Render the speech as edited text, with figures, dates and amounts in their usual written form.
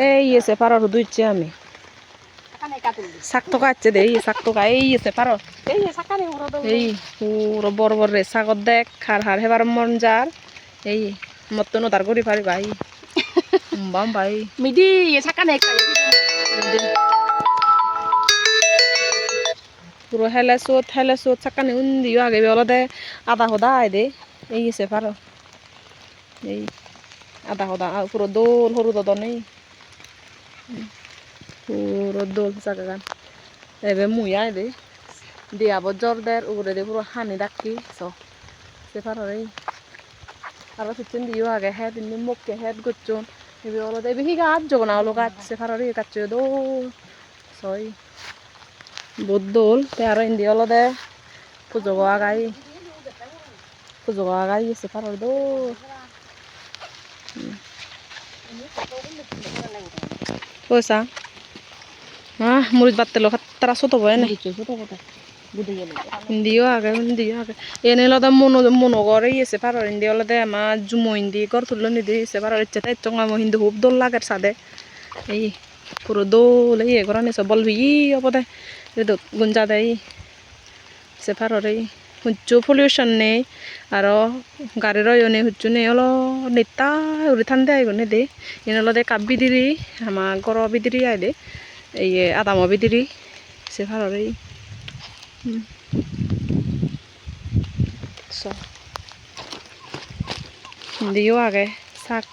এই এসে পারো দুইছে আমি শাক তো কাটছে দে এই শাক তো এই এসে পারো এই পুরো বড় বড় রে শাকত দেখ খার হার হেবার মন যার এই মতন তার করি পারি ভাই বাম ভাই মিডি সাকানে পুরো হেলে সুত চাকানি উন্দিও আগে বেলদে আদা হদা আয় দে এই এসে পারো এই আদা হদা পুরো দোল হরু দদ নেই পুরো দোল জায়গা গান এবে মুই আয় দে দিয়া বজর দের উগরে দে পুরো হানি ডাকি সে পারো এই আরো সিচন দিও আগে হেড ইনি মুখকে হেড গুচ্চন এবে অলদে এবে হি গাছ জগনা হলো গাছ সে পারো রে গাছ দোল সই বুদ্ধল তে আরো ইন্দি অলদে পুজো আগাই সে পারো দোল পয়সা মুড়ি বাত্তে লো তারা ছোট বয় না হিন্দিও আগে এনে লদা মনো গড়ে ইয়েছে পারো হিন্দি অলদে আমার জুমো হিন্দি গড় তুললো নিদি ইয়েছে পারো ইচ্ছে তাই চঙ্গা হিন্দি খুব দোল লাগে সাদে এই পুরো দোল এই এগরা নিছে বল ভি অবদে গুঞ্জা দেয় সে পারো রে হুচ্চু পলিউশন নেই আর গাড়ির নেই হুচ্চু নেই হলো নিতা উড়ি ঠান্ডা আইব নে দে এনে অলদে কাপ বিদিরি আমার গর বিদিরি আই দে এই আদামো বিদিরি সে পারো রে দিও আগে শাক